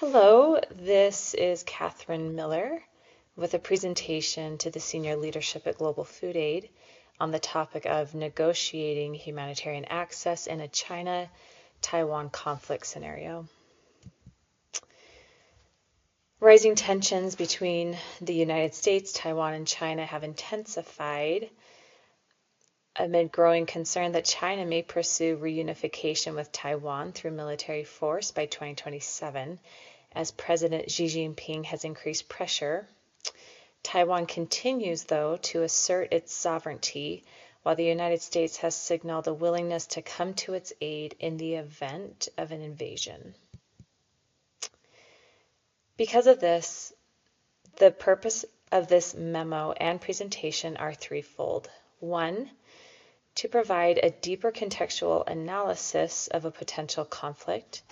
Hello, this is Catherine Miller with a presentation to the Senior Leadership at Global Food Aid on the topic of negotiating humanitarian access in a China-Taiwan conflict scenario. Rising tensions between the United States, Taiwan, and China have intensified amid growing concern that China may pursue reunification with Taiwan through military force by 2027, as President Xi Jinping has increased pressure. Taiwan continues, though, to assert its sovereignty, while the United States has signaled a willingness to come to its aid in the event of an invasion. Because of this, the purpose of this memo and presentation are threefold. One, to provide a deeper contextual analysis of a potential conflict,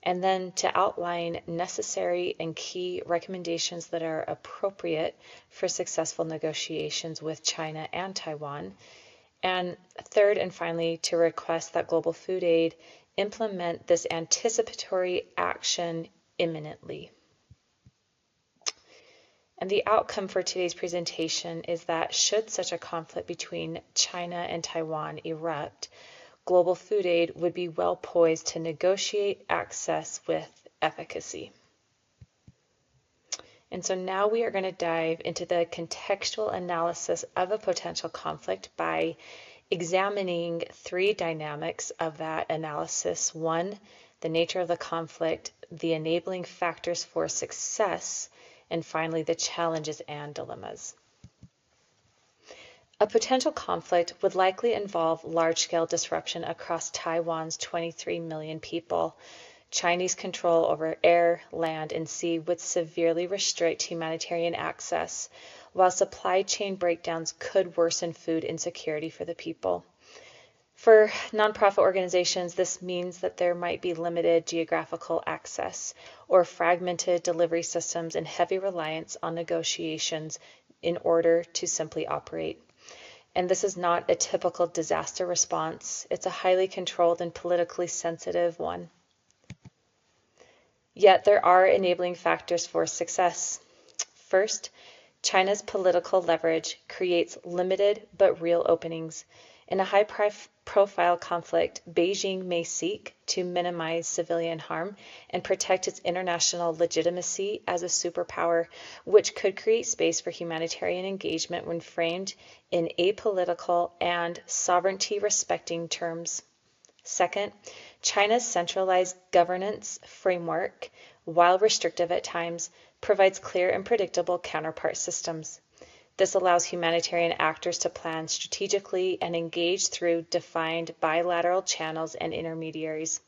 and then to outline necessary and key recommendations that are appropriate for successful negotiations with China and Taiwan. And third and finally, to request that Global Food Aid implement this anticipatory action imminently. And the outcome for today's presentation is that should such a conflict between China and Taiwan erupt, Global Food Aid would be well poised to negotiate access with efficacy. And so now we are going to dive into the contextual analysis of a potential conflict by examining three dynamics of that analysis. One, the nature of the conflict, the enabling factors for success, and finally, the challenges and dilemmas. A potential conflict would likely involve large-scale disruption across Taiwan's 23 million people. Chinese control over air, land, and sea would severely restrict humanitarian access, while supply chain breakdowns could worsen food insecurity for the people. For nonprofit organizations, this means that there might be limited geographical access or fragmented delivery systems and heavy reliance on negotiations in order to simply operate. And this is not a typical disaster response. It's a highly controlled and politically sensitive one. Yet there are enabling factors for success. First, China's political leverage creates limited but real openings. In a high-profile conflict, Beijing may seek to minimize civilian harm and protect its international legitimacy as a superpower, which could create space for humanitarian engagement when framed in apolitical and sovereignty-respecting terms. Second, China's centralized governance framework, while restrictive at times, provides clear and predictable counterpart systems. This allows humanitarian actors to plan strategically and engage through defined bilateral channels and intermediaries.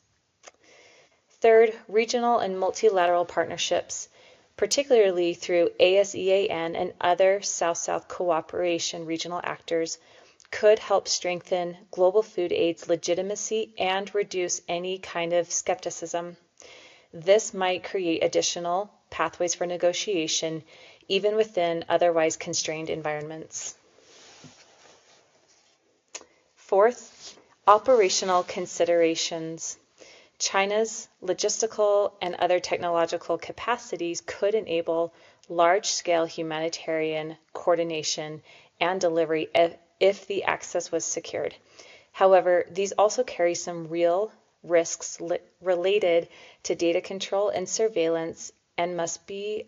Third, regional and multilateral partnerships, particularly through ASEAN and other South-South cooperation regional actors, could help strengthen Global Food Aid's legitimacy and reduce any kind of skepticism. This might create additional pathways for negotiation, even within otherwise constrained environments. Fourth, operational considerations. China's logistical and other technological capacities could enable large-scale humanitarian coordination and delivery if the access was secured. However, these also carry some real risks related to data control and surveillance and must be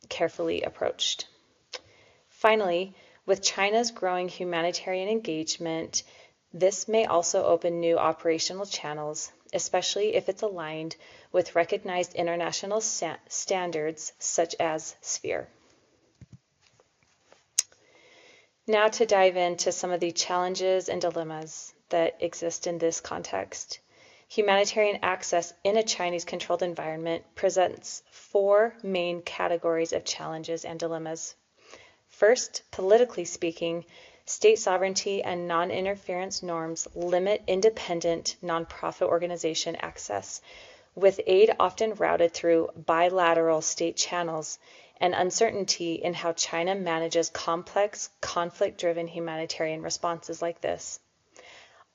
carefully approached. Finally, with China's growing humanitarian engagement, this may also open new operational channels, especially if it's aligned with recognized international standards such as SPHERE. Now to dive into some of the challenges and dilemmas that exist in this context. Humanitarian access in a Chinese-controlled environment presents four main categories of challenges and dilemmas. First, politically speaking, state sovereignty and non-interference norms limit independent nonprofit organization access, with aid often routed through bilateral state channels and uncertainty in how China manages complex, conflict-driven humanitarian responses like this.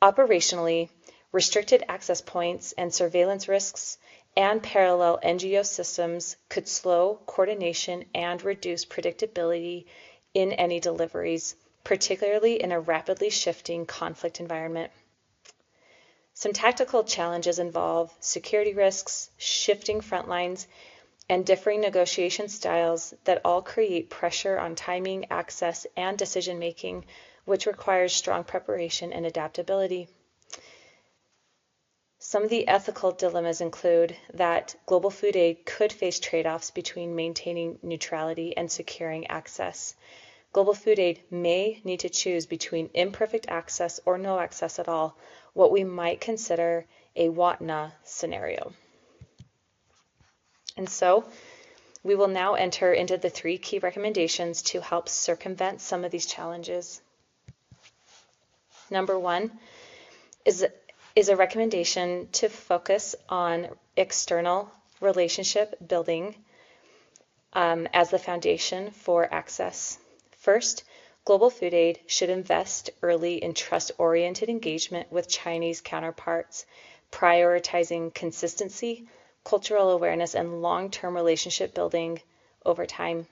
Operationally, restricted access points and surveillance risks and parallel NGO systems could slow coordination and reduce predictability in any deliveries, particularly in a rapidly shifting conflict environment. Some tactical challenges involve security risks, shifting front lines, and differing negotiation styles that all create pressure on timing, access, and decision making, which requires strong preparation and adaptability. Some of the ethical dilemmas include that global food aid could face trade-offs between maintaining neutrality and securing access. Global food aid may need to choose between imperfect access or no access at all, what we might consider a what-na scenario. And so, we will now enter into the 3 key recommendations to help circumvent some of these challenges. Number 1 is a recommendation to focus on external relationship building as the foundation for access. First, global food aid should invest early in trust-oriented engagement with Chinese counterparts, prioritizing consistency, cultural awareness, and long-term relationship building over time.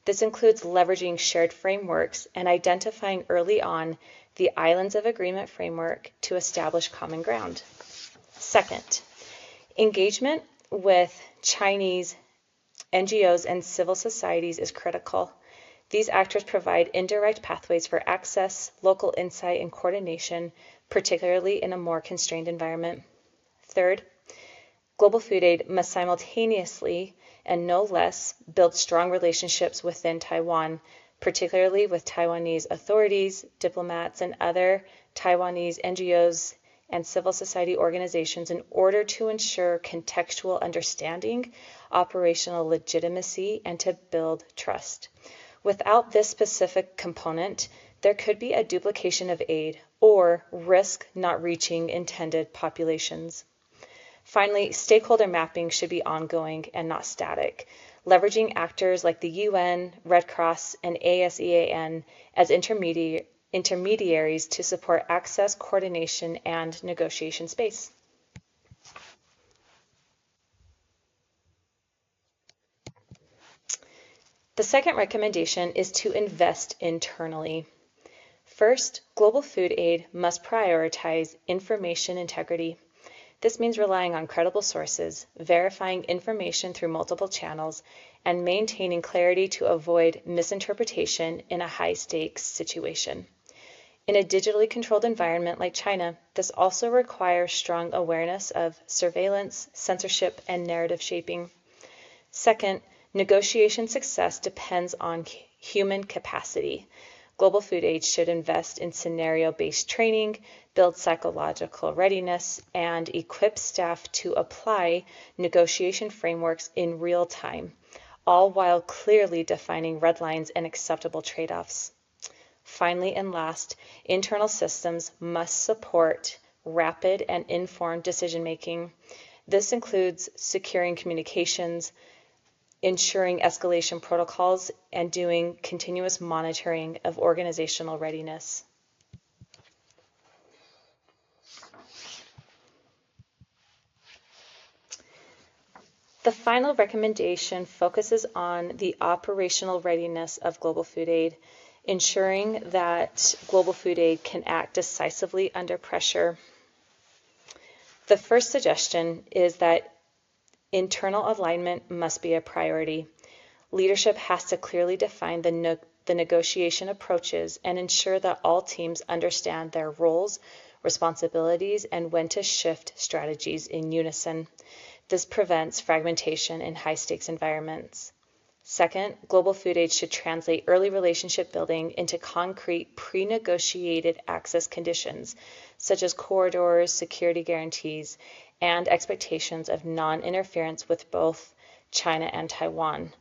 This includes leveraging shared frameworks and identifying early on the Islands of Agreement framework to establish common ground. Second, engagement with Chinese NGOs and civil societies is critical. These actors provide indirect pathways for access, local insight, and coordination, particularly in a more constrained environment. Third, global food aid must simultaneously, and no less, build strong relationships within Taiwan, particularly with Taiwanese authorities, diplomats, and other Taiwanese NGOs and civil society organizations in order to ensure contextual understanding, operational legitimacy, and to build trust. Without this specific component, there could be a duplication of aid or risk not reaching intended populations. Finally, stakeholder mapping should be ongoing and not static, leveraging actors like the UN, Red Cross, and ASEAN as intermediaries to support access, coordination, and negotiation space. The second recommendation is to invest internally. First, global food aid must prioritize information integrity. This means relying on credible sources, verifying information through multiple channels, and maintaining clarity to avoid misinterpretation in a high-stakes situation. In a digitally controlled environment like China, this also requires strong awareness of surveillance, censorship, and narrative shaping. Second, negotiation success depends on human capacity. Global food aid should invest in scenario-based training, build psychological readiness, and equip staff to apply negotiation frameworks in real time, all while clearly defining red lines and acceptable trade-offs. Finally and last, internal systems must support rapid and informed decision-making. This includes securing communications, ensuring escalation protocols, and doing continuous monitoring of organizational readiness. The final recommendation focuses on the operational readiness of global food aid, ensuring that global food aid can act decisively under pressure. The first suggestion is that internal alignment must be a priority. Leadership has to clearly define the negotiation approaches and ensure that all teams understand their roles, responsibilities, and when to shift strategies in unison. This prevents fragmentation in high-stakes environments. Second, global food aid should translate early relationship building into concrete pre-negotiated access conditions, such as corridors, security guarantees, and expectations of non-interference with both China and Taiwan.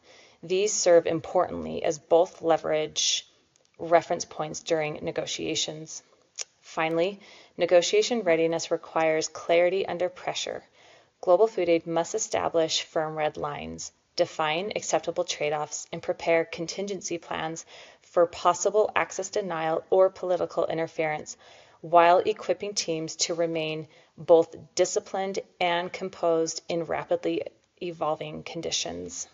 These serve importantly as both leverage reference points during negotiations. Finally, negotiation readiness requires clarity under pressure. Global food aid must establish firm red lines, define acceptable trade-offs, and prepare contingency plans for possible access denial or political interference, while equipping teams to remain both disciplined and composed in rapidly evolving conditions.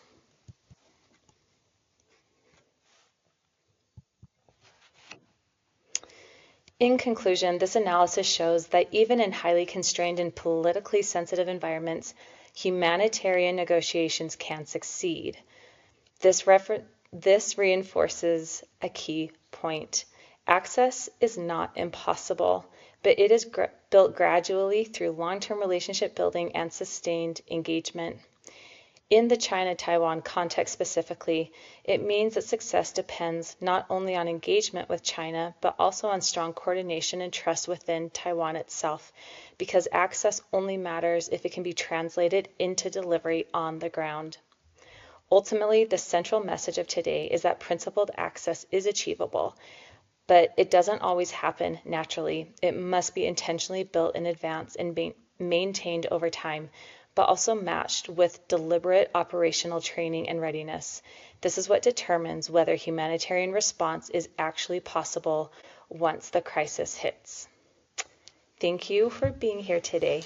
In conclusion, this analysis shows that even in highly constrained and politically sensitive environments, humanitarian negotiations can succeed. This reinforces a key point. Access is not impossible, but it is built gradually through long-term relationship building and sustained engagement. In the China-Taiwan context specifically, it means that success depends not only on engagement with China, but also on strong coordination and trust within Taiwan itself, because access only matters if it can be translated into delivery on the ground. Ultimately, the central message of today is that principled access is achievable, but it doesn't always happen naturally. It must be intentionally built in advance and maintained over time, but also matched with deliberate operational training and readiness. This is what determines whether humanitarian response is actually possible once the crisis hits. Thank you for being here today.